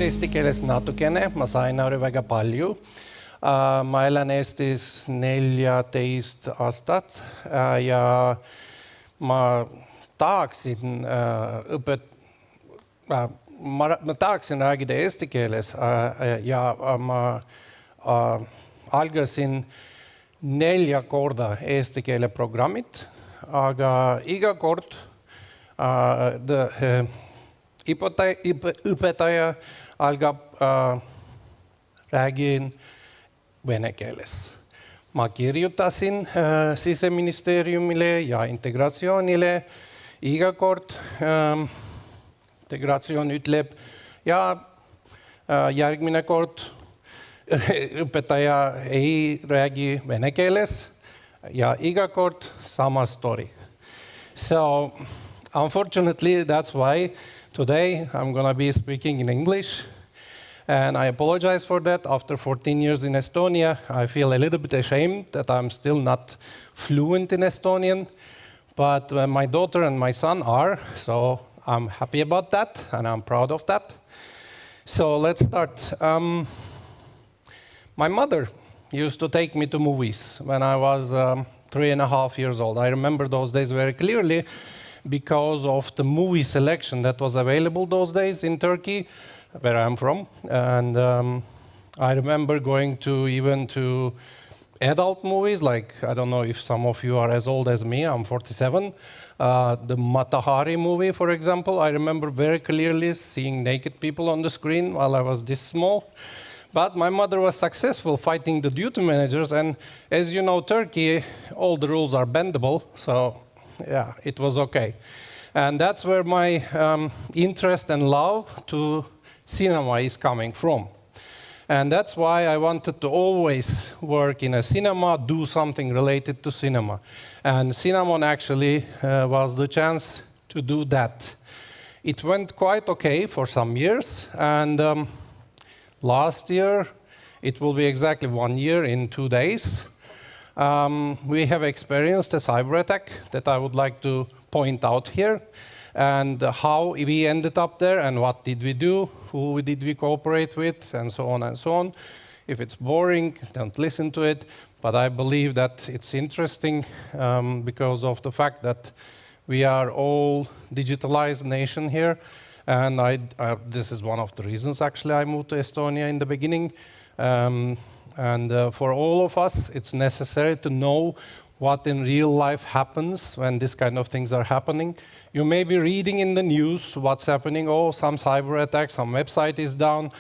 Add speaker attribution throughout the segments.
Speaker 1: räägid eesti keeles natukene, ma sain aru väga palju. Ma elan Eestis 14 aastat ja ma tahaksin ma tahaksin rääkida eesti keeles ja ma algasin 4 korda eesti keele programmid, aga iga kord õpetaja algab räägin vene keeles. Ma kirjutasin Siseministeeriumile ja integratsioonile iga kord. Integratsioon ütleb ja järgmine kord õpetaja ei räägi vene keeles ja iga kord sama story. So, unfortunately, that's why today I'm going to be speaking in English. And I apologize for that. After 14 years in Estonia, I feel a little bit ashamed that I'm still not fluent in Estonian. But my daughter and my son are, so I'm happy about that, and I'm proud of that. So let's start. My mother used to take me to movies when I was 3.5 years old. I remember those days very clearly because of the movie selection that was available those days in Turkey, where I'm from. And I remember going to even to adult movies, like, I don't know if some of you are as old as me, I'm 47. The Matahari movie, for example, I remember very clearly seeing naked people on the screen while I was this small. But my mother was successful fighting the duty managers, and as you know, Turkey, all the rules are bendable, so yeah, it was okay. And that's where my interest and love to cinema is coming from. And that's why I wanted to always work in a cinema, do something related to cinema. And Cinamon actually was the chance to do that. It went quite okay for some years, and last year, it will be exactly 1 year in 2 days. We have experienced a cyber attack that I would like to point out here, and how we ended up there, and what did we do, who did we cooperate with, and so on and so on. If it's boring, don't listen to it, but I believe that it's interesting because of the fact that we are all digitalized nation here, and this is one of the reasons actually I moved to Estonia in the beginning. For all of us, it's necessary to know what in real life happens when this kind of things are happening. You may be reading in the news what's happening. Oh, some cyber attack, some website is down.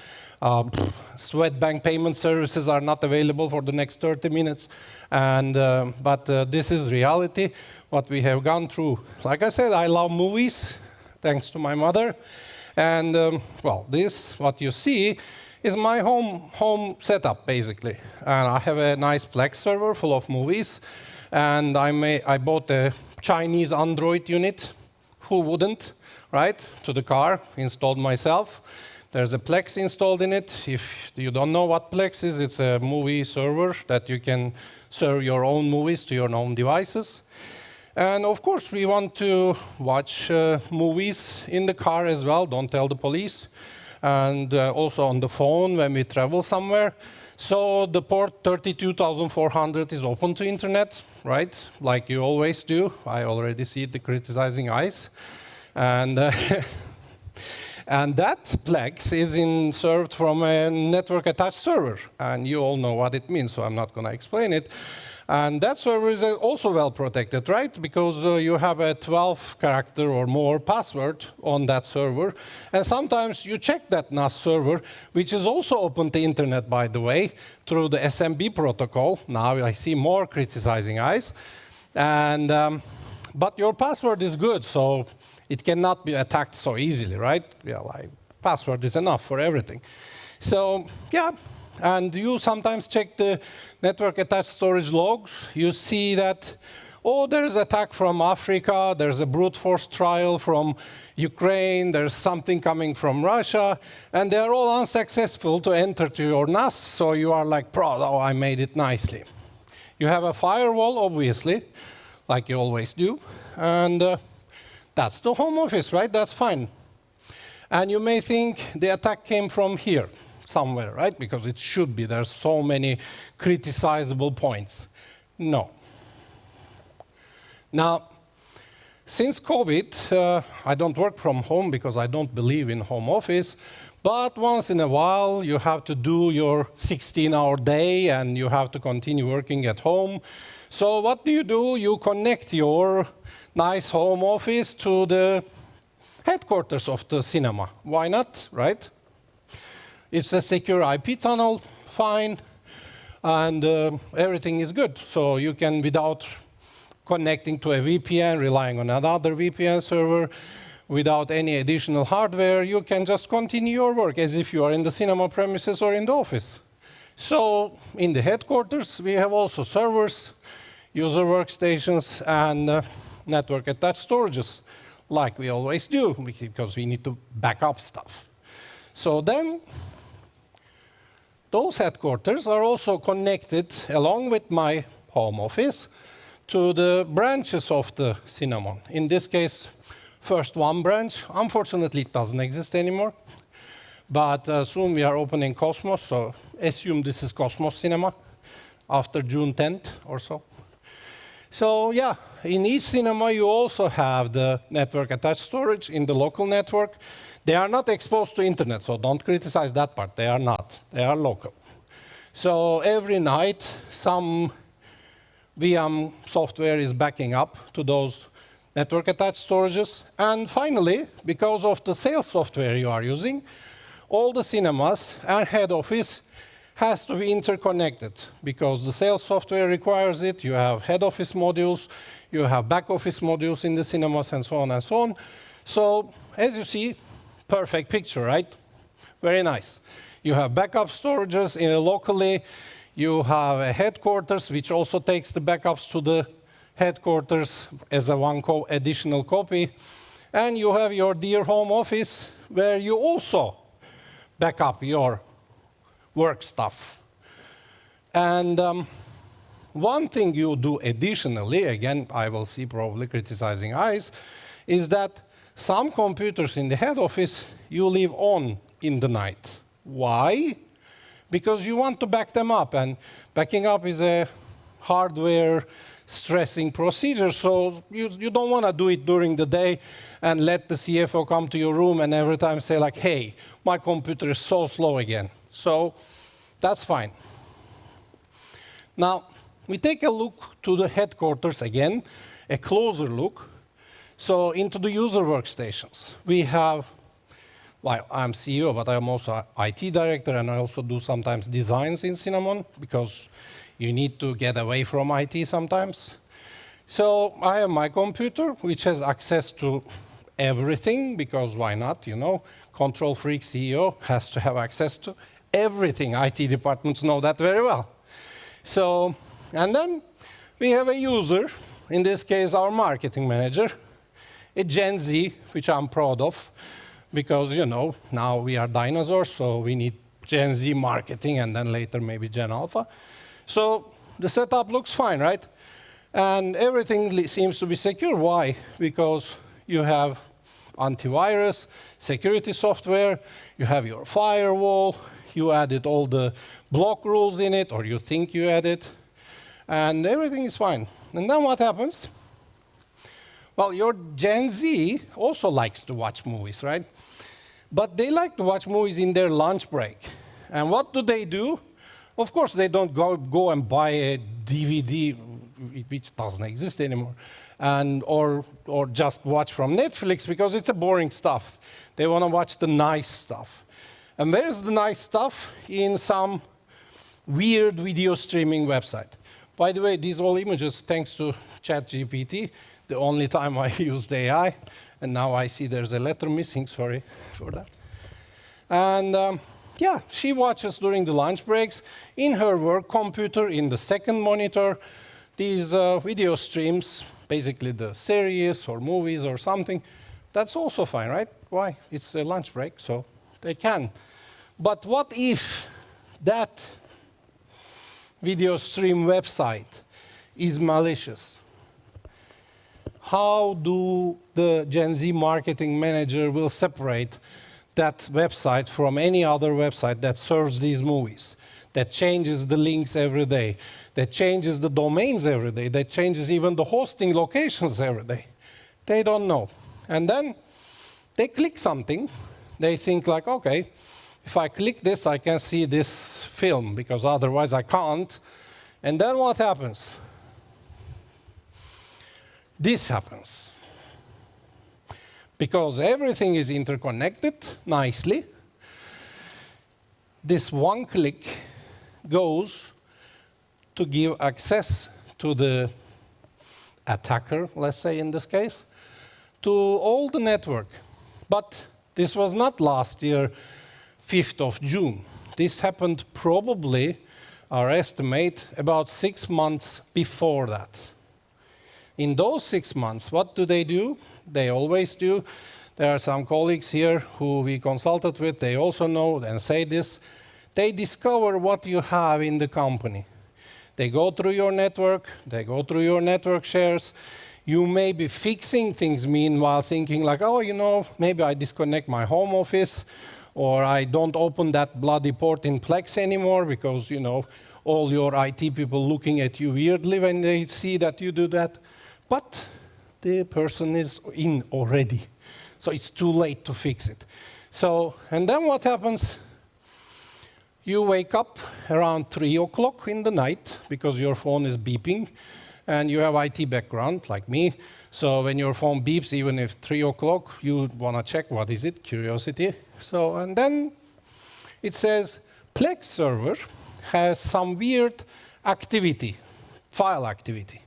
Speaker 1: Swedbank payment services are not available for the next 30 minutes. But this is reality, what we have gone through. Like I said, I love movies, thanks to my mother. And well, this, what you see, is my home setup, basically. And I have a nice Plex server full of movies. And I bought a Chinese Android unit. Who wouldn't, right? To the car, installed myself. There's a Plex installed in it. If you don't know what Plex is, it's a movie server that you can serve your own movies to your own devices. And of course, we want to watch movies in the car as well. Don't tell the police. And also on the phone when we travel somewhere. So the port 32400 is open to internet, right? Like you always do. I already see the criticizing eyes. And and that Plex is served from a network-attached server. And you all know what it means, so I'm not going to explain it. And that server is also well protected, right? Because you have a 12-character or more password on that server. And sometimes you check that NAS server, which is also open to internet, by the way, through the SMB protocol. Now I see more criticizing eyes. But your password is good, so it cannot be attacked so easily, right? Yeah, like password is enough for everything. So, yeah. And you sometimes check the network-attached storage logs. You see that, oh, there's an attack from Africa, there's a brute force trial from Ukraine, there's something coming from Russia, and they're all unsuccessful to enter to your NAS, so you are like proud, oh, I made it nicely. You have a firewall, obviously, like you always do, and that's the home office, right? That's fine. And you may think the attack came from here, somewhere, right? Because it should be. There's so many criticizable points. No. Now, since COVID, I don't work from home because I don't believe in home office. But once in a while, you have to do your 16-hour day and you have to continue working at home. So what do? You connect your nice home office to the headquarters of the cinema. Why not, right? It's a secure IP tunnel, fine, and everything is good. So you can, without connecting to a VPN, relying on another VPN server, without any additional hardware, you can just continue your work as if you are in the cinema premises or in the office. So in the headquarters, we have also servers, user workstations, and network-attached storages, like we always do, because we need to back up stuff. So then, those headquarters are also connected, along with my home office, to the branches of the Cinamon. In this case, first one branch. Unfortunately, it doesn't exist anymore. But soon we are opening Cosmos, so assume this is Cosmos Cinema after June 10th or so. So yeah, in each cinema, you also have the network-attached storage in the local network. They are not exposed to internet, so don't criticize that part. They are not. They are local. So every night, some VM software is backing up to those network-attached storages. And finally, because of the sales software you are using, all the cinemas and head office has to be interconnected because the sales software requires it. You have head office modules, you have back office modules in the cinemas, and so on and so on. So as you see, perfect picture, right? Very nice. You have backup storages locally. You have a headquarters, which also takes the backups to the headquarters as a one additional copy. And you have your dear home office, where you also back up your work stuff. And one thing you do additionally, again, I will see probably criticizing eyes, is that some computers in the head office you leave on in the night. Why? Because you want to back them up, and backing up is a hardware stressing procedure, so you don't want to do it during the day and let the CFO come to your room and every time say like, hey, my computer is so slow again. So that's fine. Now, we take a look to the headquarters again, a closer look. So into the user workstations, we have, well, I'm CEO, but I'm also IT director, and I also do sometimes designs in Cinamon, because you need to get away from IT sometimes. So I have my computer, which has access to everything, because why not, you know? Control freak CEO has to have access to everything. IT departments know that very well. So, and then we have a user, in this case our marketing manager, a Gen Z, which I'm proud of, because, you know, now we are dinosaurs, so we need Gen Z marketing, and then later maybe Gen Alpha. So the setup looks fine, right? And everything seems to be secure. Why? Because you have antivirus, security software, you have your firewall, you added all the block rules in it, or you think you added, and everything is fine. And then what happens? Well, your Gen Z also likes to watch movies, right? But they like to watch movies in their lunch break. And what do? Of course, they don't go and buy a DVD, which doesn't exist anymore, and or just watch from Netflix, because it's a boring stuff. They want to watch the nice stuff. And where's the nice stuff? In some weird video streaming website. By the way, these all images, thanks to ChatGPT, the only time I used AI, and now I see there's a letter missing, sorry for that. And yeah, she watches during the lunch breaks in her work computer, in the second monitor, these video streams, basically the series or movies or something. That's also fine, right? Why? It's a lunch break, so they can. But what if that video stream website is malicious? How do the Gen Z marketing manager will separate that website from any other website that serves these movies, that changes the links every day, that changes the domains every day, that changes even the hosting locations every day. They don't know. And then they click something. They think like, okay, if I click this, I can see this film, because otherwise I can't. And then what happens? This happens. Because everything is interconnected nicely, this one click goes to give access to the attacker, let's say in this case, to all the network. But this was not last year, 5th of June. This happened probably, our estimate, about 6 months before that. In those 6 months, what do? They always do. There are some colleagues here who we consulted with. They also know and say this. They discover what you have in the company. They go through your network. They go through your network shares. You may be fixing things meanwhile, thinking like, oh, you know, maybe I disconnect my home office, or I don't open that bloody port in Plex anymore because, you know, all your IT people looking at you weirdly when they see that you do that. But the person is in already. So it's too late to fix it. So, and then what happens? You wake up around 3 o'clock in the night because your phone is beeping and you have IT background like me. So when your phone beeps, even if 3 o'clock, you want to check what is it, curiosity. So, and then it says Plex server has some weird activity, file activity.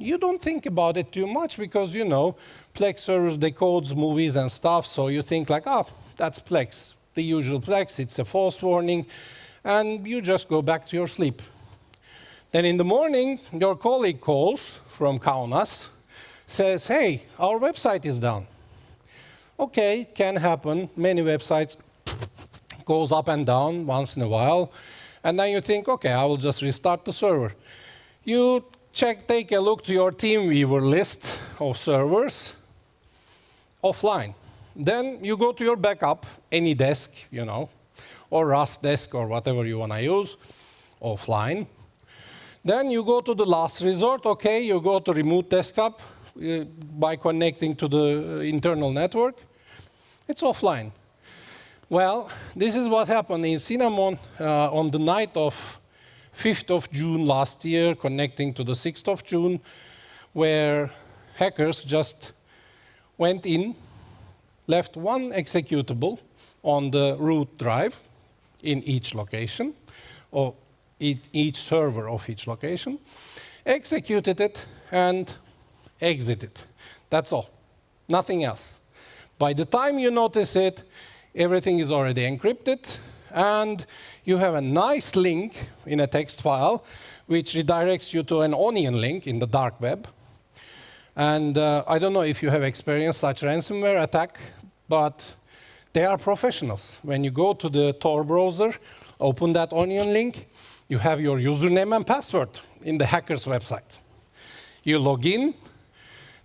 Speaker 1: You don't think about it too much because, you know, Plex servers decodes movies and stuff, so you think like, oh, that's Plex, the usual Plex, it's a false warning, and you just go back to your sleep. Then in the morning, your colleague calls from Kaunas, says, hey, our website is down. Okay, can happen, many websites goes up and down once in a while, and then you think, okay, I will just restart the server. You take a look to your TeamViewer list of servers, offline. Then you go to your backup, any desk, you know, or Rust desk or whatever you want to use, offline. Then you go to the last resort, okay, you go to remote desktop by connecting to the internal network. It's offline. Well, this is what happened in Cinamon on the night of 5th of June last year, connecting to the 6th of June, where hackers just went in, left one executable on the root drive in each location, or each server of each location, executed it, and exited. That's all. Nothing else. By the time you notice it, everything is already encrypted, and you have a nice link in a text file which redirects you to an onion link in the dark web. And I don't know if you have experienced such ransomware attack, but they are professionals. When you go to the Tor browser, open that onion link, you have your username and password in the hacker's website. You log in,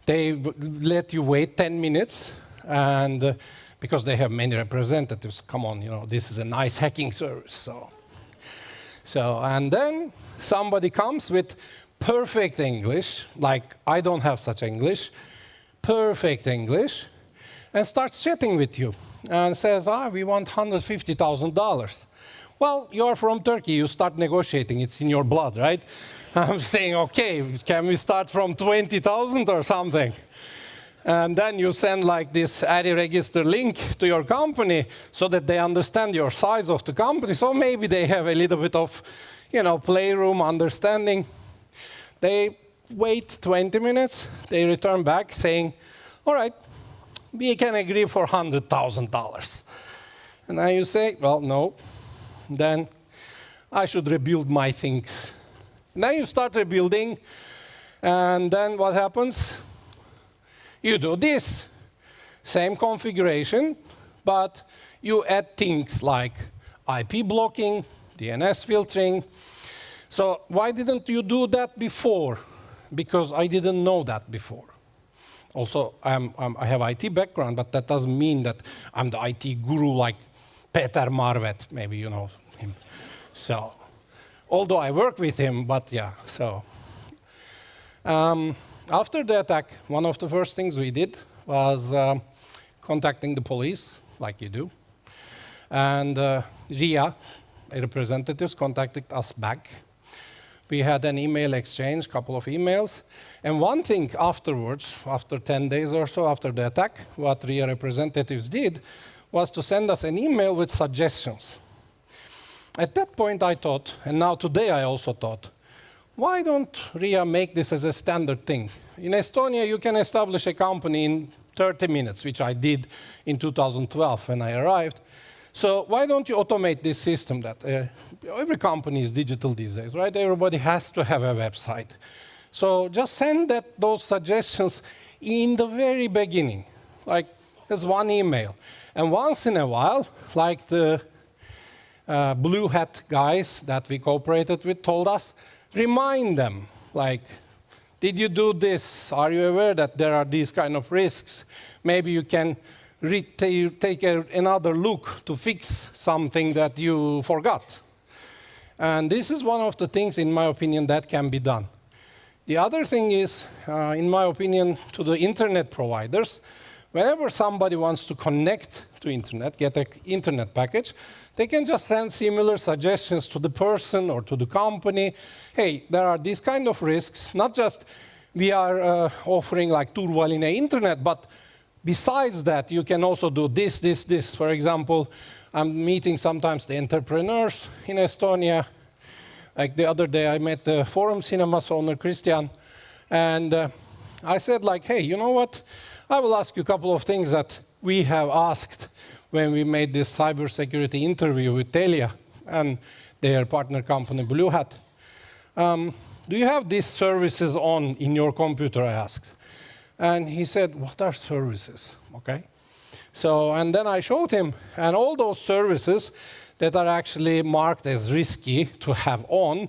Speaker 1: they let you wait 10 minutes, and because they have many representatives. Come on, you know, this is a nice hacking service. So, and then somebody comes with perfect English, like I don't have such English, perfect English, and starts chatting with you and says, we want $150,000. Well, you're from Turkey, you start negotiating, it's in your blood, right? I'm saying, okay, can we start from 20,000 or something? And then you send like this ARI register link to your company so that they understand your size of the company. So maybe they have a little bit of, you know, playroom understanding. They wait 20 minutes. They return back saying, all right, we can agree for $100,000. And then you say, well, no. Then I should rebuild my things. And then you start rebuilding. And then what happens? You do this, same configuration, but you add things like IP blocking, DNS filtering. So why didn't you do that before? Because I didn't know that before. Also, I have IT background, but that doesn't mean that I'm the IT guru like Peter Marvet, maybe you know him. So, although I work with him, but yeah, so. After the attack, one of the first things we did was contacting the police, like you do. And RIA representatives contacted us back. We had an email exchange, couple of emails. And one thing afterwards, after 10 days or so after the attack, what RIA representatives did was to send us an email with suggestions. At that point I thought, and now today I also thought, why don't RIA make this as a standard thing? In Estonia, you can establish a company in 30 minutes, which I did in 2012 when I arrived. So why don't you automate this system that every company is digital these days, right? Everybody has to have a website. So just send those suggestions in the very beginning, like as one email. And once in a while, like the blue hat guys that we cooperated with told us, remind them, like, did you do this? Are you aware that there are these kind of risks? Maybe you can take another look to fix something that you forgot. And this is one of the things, in my opinion, that can be done. The other thing is, in my opinion, to the internet providers, whenever somebody wants to connect to internet, get an internet package, they can just send similar suggestions to the person or to the company. Hey, there are these kind of risks. Not just we are offering like turvaline internet, but besides that, you can also do this, this, this. For example, I'm meeting sometimes the entrepreneurs in Estonia. Like the other day, I met the Forum Cinemas owner, Christian, and I said like, hey, you know what? I will ask you a couple of things that we have asked when we made this cybersecurity interview with Telia and their partner company, Blue Hat. Do you have these services on in your computer, I asked. And he said, what are services? Okay. So, and then I showed him, and all those services that are actually marked as risky to have on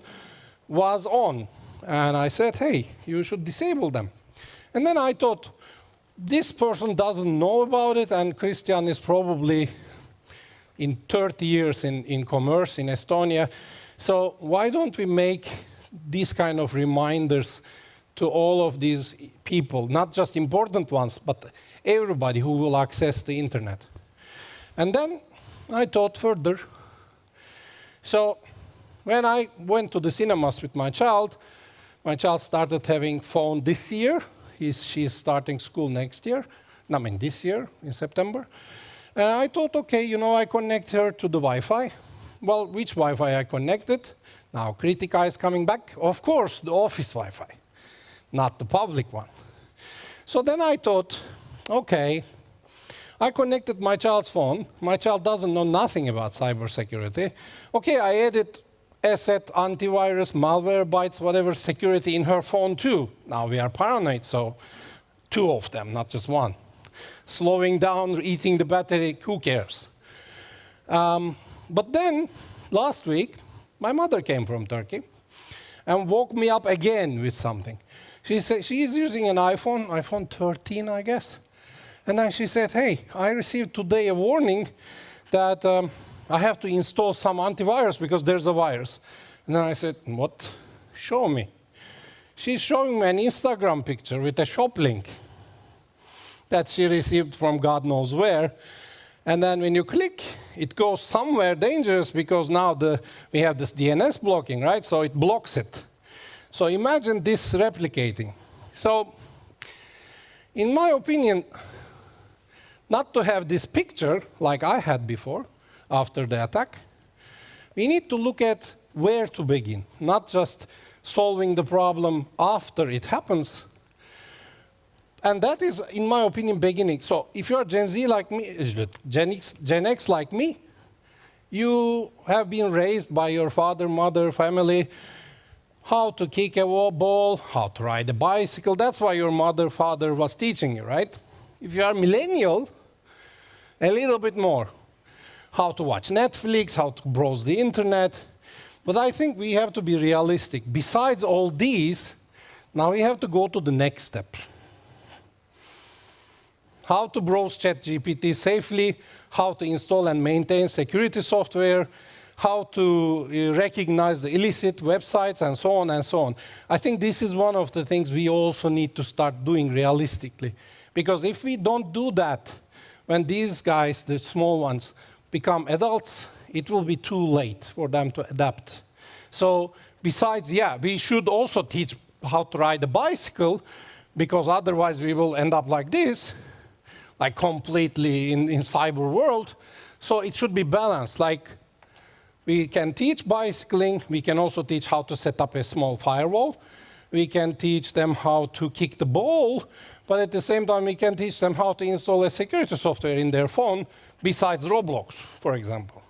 Speaker 1: was on. And I said, hey, you should disable them. And then I thought, this person doesn't know about it, and Christian is probably in 30 years in commerce in Estonia. So why don't we make these kind of reminders to all of these people, not just important ones, but everybody who will access the internet? And then I thought further. So when I went to the cinemas with my child started having phone this year. She's starting school next year. I mean, this year, in September. I thought, okay, you know, I connect her to the Wi-Fi. Well, which Wi-Fi I connected? Now, Kritika is coming back. Of course, the office Wi-Fi, not the public one. So then I thought, okay, I connected my child's phone. My child doesn't know nothing about cybersecurity. Okay, I added asset, antivirus, malware, whatever security in her phone too. Now we are paranoid, so 2 of them, not just 1. Slowing down, eating the battery, who cares? But then, last week, my mother came from Turkey and woke me up again with something. She said she is using an iPhone 13, I guess. And then she said, hey, I received today a warning that I have to install some antivirus because there's a virus. And then I said, what? Show me. She's showing me an Instagram picture with a shop link that she received from God knows where. And then when you click, it goes somewhere dangerous because now we have this DNS blocking, right? So it blocks it. So imagine this replicating. So in my opinion, not to have this picture like I had before, after the attack, we need to look at where to begin, not just solving the problem after it happens. And that is, in my opinion, beginning. So if you're Gen Z like me, Gen X like me, you have been raised by your father, mother, family, how to kick a ball, how to ride a bicycle. That's why your mother, father was teaching you, right? If you are millennial, a little bit more. How to watch Netflix, how to browse the internet. But I think we have to be realistic. Besides all these, now we have to go to the next step. how to browse ChatGPT safely, how to install and maintain security software, how to recognize the illicit websites, and so on and so on. I think this is one of the things we also need to start doing realistically. Because if we don't do that, when these guys, the small ones, become adults, it will be too late for them to adapt. So besides, yeah, we should also teach how to ride a bicycle, because otherwise we will end up like this, like completely in cyber world. So it should be balanced. Like, we can teach bicycling, we can also teach how to set up a small firewall, we can teach them how to kick the ball, but at the same time we can teach them how to install a security software in their phone, besides Roblox, for example.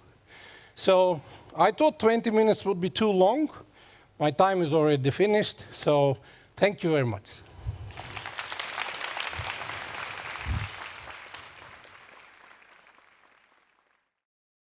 Speaker 1: So I thought 20 minutes would be too long. My time is already finished, so thank you very much.